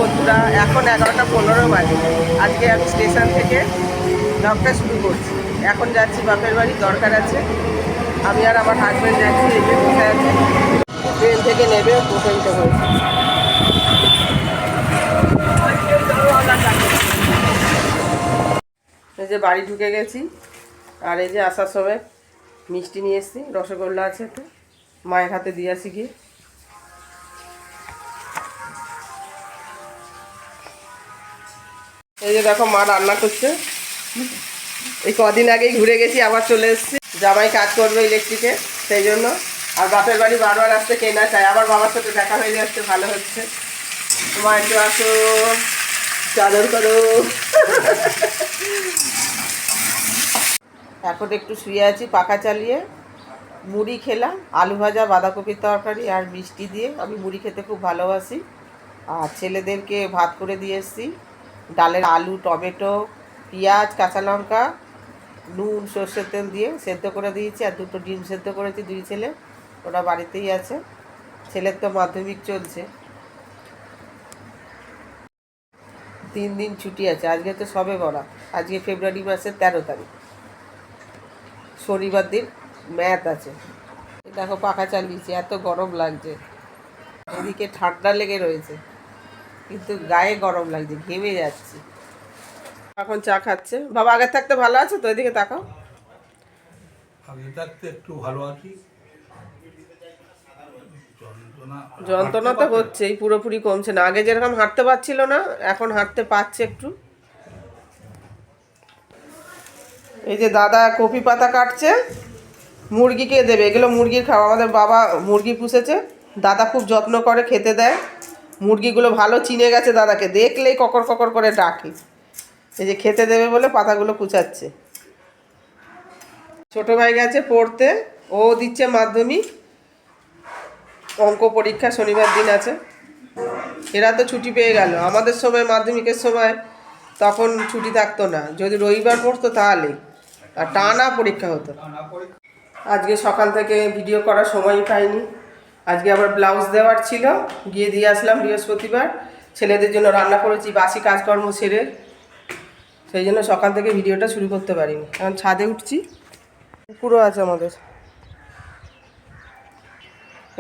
বন্ধুরা, এখন 11টা 15 বাজে। আজকে আমি স্টেশন থেকে ব্লগটা শুরু করছি। এখন যাচ্ছি বাপের বাড়ি, দরকার আছে। আমি আর আমার হাজব্যান্ড যাচ্ছি, এই যে বসে আছে। ট্রেন থেকে নেবে, প্রথমিত হয়েছে। এই যে বাড়ি ঢুকে গেছি। আর এই যে আসার সময় মিষ্টি নিয়ে এসেছি, রসগোল্লা আছে, তো মায়ের হাতে দিয়ে আসি গিয়ে। এই যে দেখো মা রান্না করছে। এই কদিন আগেই ঘুরে গেছি, আবার চলে এসেছি। জামাই কাজ করবে ইলেকট্রিকে, সেই জন্য। আর বাপের বাড়ি বারবার আসতে কে না চায়। আবার বাবার সাথে দেখা হয়ে যাচ্ছে, ভালো হচ্ছে। তোমার একটু আসো, চাদর করো। এখন একটু শুয়ে আছি পাখা চালিয়ে। মুড়ি খেলাম, আলু ভাজা, বাঁধাকপির তরকারি আর মিষ্টি দিয়ে। আমি মুড়ি খেতে খুব ভালোবাসি। আর ছেলেদেরকে ভাত করে দিয়ে এসেছি। ডালের আলু, টমেটো, পেঁয়াজ, কাঁচা লঙ্কা, নুন, সর্ষের তেল দিয়ে সেদ্ধ করে দিয়েছি। আর দুটো ডিম সেদ্ধ করেছি, 2 ছেলে, ওরা বাড়িতেই আছে। ছেলের তো মাধ্যমিক চলছে, 3 দিন ছুটি আছে। আজকে তো সবে বরাত, আজকে ফেব্রুয়ারি মাসের 13 তারিখ, শনিবার দিন ম্যাথ আছে। দেখো পাখা চালিয়েছি, এত গরম লাগছে। এদিকে ঠান্ডা লেগে রয়েছে, কিন্তু গায়ে গরম লাগছে, ঘেমে যাচ্ছি। এখন চা খাচ্ছে বাবা। আগের থাকতে ভালো আছে তো? এদিকে তাকাও। আগে থাকতে একটু ভালো আছি। যন্ত্রণা তো হচ্ছেই, পুরোপুরি কমছে না। আগে যেরকম হাঁটতে পারছিল না, এখন হাঁটতে পারছে একটু। এই যে দাদা কপি পাতা কাটছে, মুরগিকে দেবে। এগুলো মুরগির খাওয়া। আমাদের বাবা মুরগি পুষেছে, দাদা খুব যত্ন করে, খেতে দেয়। মুরগিগুলো ভালো চিনে গেছে দাদাকে, দেখলেই ককর ককর করে ডাকে। এই যে খেতে দেবে বলে পাতাগুলো কুচাচ্ছে। ছোট ভাই গেছে পড়তে, ও দিচ্ছে মাধ্যমিক। অঙ্ক পরীক্ষা শনিবার দিন আছে। এরা তো ছুটি পেয়ে গেল। আমাদের সময় মাধ্যমিকের সময় তখন ছুটি থাকতো না, যদি রবিবার পড়তো তাহলে, আর টানা পরীক্ষা হতো। আজকে সকাল থেকে ভিডিও করার সময়ই পাইনি। আজকে আবার ব্লাউজ দেওয়ার ছিল, গিয়ে দিয়ে আসলাম বৃহস্পতিবার। ছেলেদের জন্য রান্না করেছি, বাসি কাজকর্ম সেরে। সেই জন্য সকাল থেকে ভিডিওটা শুরু করতে পারিনি। এখন ছাদে উঠছি, পুরো আছে আমাদের।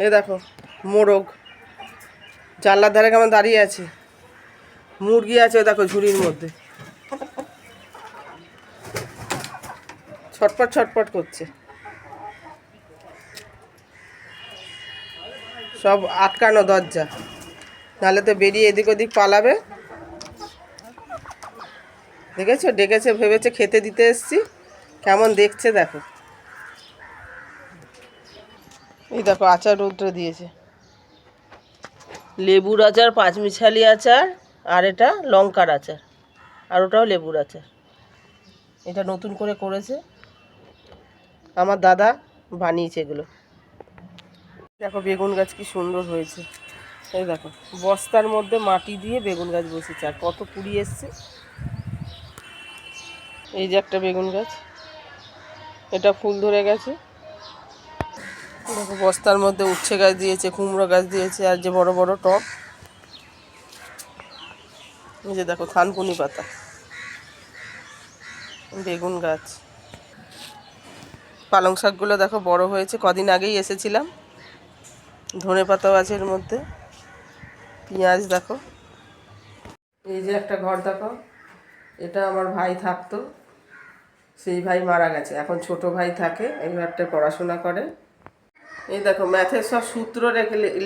এ দেখো মোরগ জানলার ধারে কেমন দাঁড়িয়ে আছে। মুরগি আছে দেখো ঝুড়ির মধ্যে, ছটপট ছটপট করছে। সব আটকানো দরজা, নাহলে তো বেরিয়ে এদিক ওদিক পালাবে। দেখেছো, ডেকেছে, ভেবেছে খেতে দিতে এসছি। কেমন দেখছে দেখো। এই দেখো আচার রৌদ্র দিয়েছে, লেবুর আচার, পাঁচমিশালি আচার, আর এটা লঙ্কার আচার, আর ওটাও লেবুর আচার। এটা নতুন করে করেছে আমার দাদা, বানিয়েছে এগুলো। দেখো বেগুন গাছ কি সুন্দর হয়েছে। এই দেখো বস্তার মধ্যে মাটি দিয়ে বেগুন গাছ বসেছে, আর কত কুড়ি এসছে। এই যে একটা বেগুন গাছ, এটা ফুল ধরে গেছে। দেখো বস্তার মধ্যে উচ্ছে গাছ দিয়েছে, কুমড়ো গাছ দিয়েছে, আর যে বড় বড় টব। এই যে দেখো থানকুনি পাতা, বেগুন গাছ। পালং শাকগুলো দেখো বড় হয়েছে, কদিন আগেই এসেছিলাম। ধনে পাতাও আছে এর মধ্যে। পেঁয়াজ দেখো। এই যে একটা ঘর দেখো, এটা আমার ভাই থাকতো, সেই ভাই মারা গেছে। এখন ছোট ভাই থাকে, এই ঘরটা পড়াশোনা করে। এই দেখো ম্যাথের সব সূত্র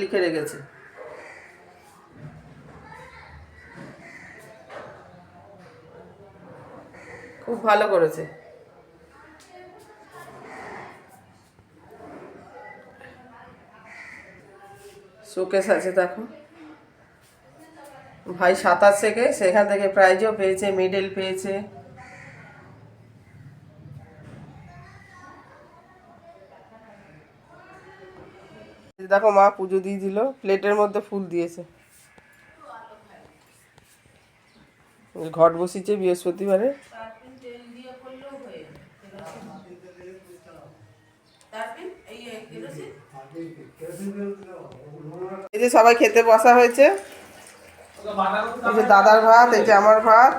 লিখে রেখেছে। খুব ভালো করেছে। শোকেস আছে দেখো। ভাই 27 থেকে, সেখান থেকে প্রাইজও পেয়েছে, মেডেল পেয়েছে। দেখো মা পুজো দিয়ে দিল, প্লেটের মধ্যে ফুল দিয়েছে। ঘট বসিয়েছে বৃহস্পতিবারে। এই যে সবাই খেতে বসা হয়েছে। এই যে দাদার ভাত, এই যে আমার ভাত,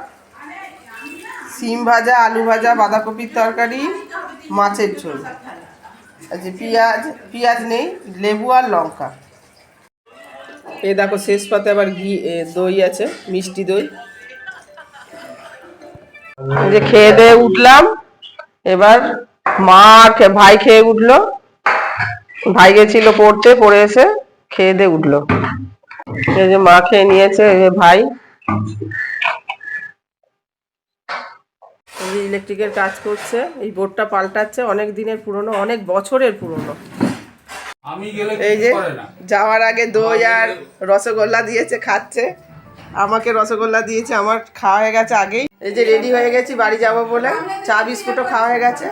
সিম ভাজা, আলু ভাজা, বাঁধাকপির তরকারি, মাছের ঝোল। এই যে পেঁয়াজ নেই, লেবু আর লঙ্কা। এই দেখো শেষ পাতে আবার দই আছে, মিষ্টি দই। এই যে খেয়ে দিয়ে উঠলাম, এবার মা আর ভাই খেয়ে উঠলো। ভাই গেছিল পড়তে, পড়ে এসে খেয়ে দিয়ে উঠলো। এই যে মা খেয়ে নিয়েছে, এই যে ভাই এই যে ইলেকট্রিকের কাজ করছে, এই বোর্ডটা পাল্টাচ্ছে, অনেক দিনের পুরনো, অনেক বছরের পুরনো। আমি গেলে এই কিছু যে করে না। যাওয়ার আগে দই আর রসগোল্লা দিয়েছে, খাচ্ছে। আমাকে রসগোল্লা দিয়েছে, আমার খাওয়া হয়ে গেছে আগেই। এই যে রেডি হয়ে গেছি বাড়ি যাব বলে, চা বিস্কুটও খাওয়া হয়ে গেছে।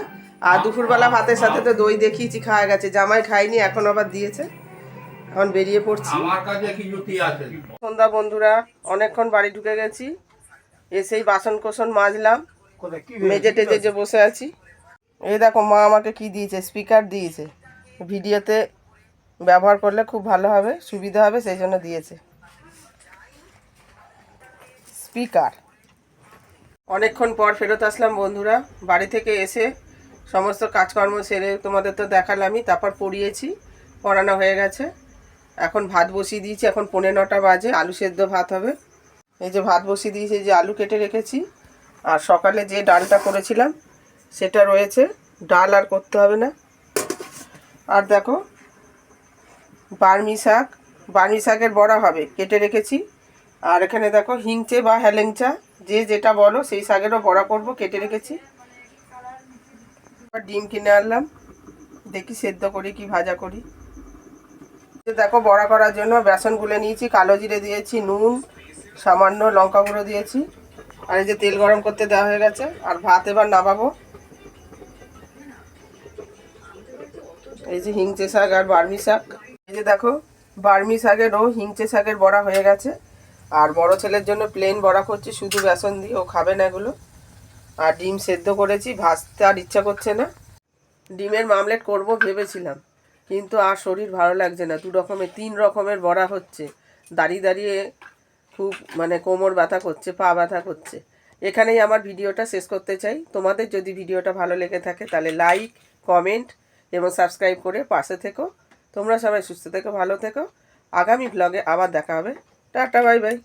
আর দুপুরবেলা ভাতের সাথে তো দই দেখিয়েছি, খাওয়া হয়ে গেছে। জামাই খাইনি, এখন আবার দিয়েছে, এখন বেরিয়ে পড়ছি। আমার কাছে কিছু কি আছে? সন্ধ্যা বন্ধুরা, অনেকক্ষণ বাড়ি ঢুকে গেছি, এসেই বাসন কোসন মাজলাম, মেজে টেজে যে বসে আছি। এই দেখো মা আমাকে কি দিয়েছে, স্পিকার দিয়েছে, ভিডিওতে ব্যবহার করলে খুব ভালো হবে, সুবিধা হবে, সেই জন্য দিয়েছে স্পিকার। অনেকক্ষণ পর ফেরত আসলাম বন্ধুরা, বাড়ি থেকে এসে সমস্ত কাজকর্ম সেরে তোমাদের তো দেখালামই, তারপর পড়িয়েছি, পড়ানো হয়ে গেছে। এখন ভাত বসিয়ে দিয়েছি, এখন 9:45 বাজে, আলু সেদ্ধ ভাত হবে। এই যে ভাত বসিয়ে দিয়েছি, এই যে আলু কেটে রেখেছি, আর সকালে যে ডালটা করেছিলাম সেটা রয়েছে, ডাল আর করতে হবে না। আর দেখো বার্মি শাকের বড়া হবে, কেটে রেখেছি। আর এখানে দেখো হিংচে বা হেলেংচা, যে যেটা বলো, সেই শাকেরও বড়া করব, কেটে রেখেছি। ডিম কিনে আনলাম, দেখি সেদ্ধ করি কি ভাজা করি। দেখো বড়া করার জন্য বেসন গুলে নিয়েছি, কালো জিরে দিয়েছি, নুন, সামান্য লঙ্কা গুঁড়ো দিয়েছি। আর এই যে তেল গরম করতে দেওয়া হয়ে গেছে, আর ভাত এবার নামাবো। এই যে হিংচে শাক আর বার্মি শাক, এই যে দেখো বার্মি শাকের ও হিংচে শাকের বড়া হয়ে গেছে। আর বড় ছেলের জন্য প্লেন বড়া করছি, শুধু বেসন দিয়ে, ও খাবে না এগুলো। আর ডিম সেদ্ধ করেছি, ভাজতে আর ইচ্ছা করছে না। ডিমের মামলেট করব ভেবেছিলাম, কিন্তু আর শরীর ভালো লাগছে না, 3 রকমের বড়া হচ্ছে, দাঁড়িয়ে দাঁড়িয়ে খুব মানে কোমর ব্যথা করছে, পা ব্যথা করছে। এখানেই আমার ভিডিওটা শেষ করতে চাই। তোমাদের যদি ভিডিওটা ভালো লেগে থাকে তাহলে লাইক, কমেন্ট এবং সাবস্ক্রাইব করে পাশে থেকো। তোমরা সবাই সুস্থ থেকো, ভালো থেকো। আগামী ব্লগে আবার দেখা হবে। Tata, bye bye.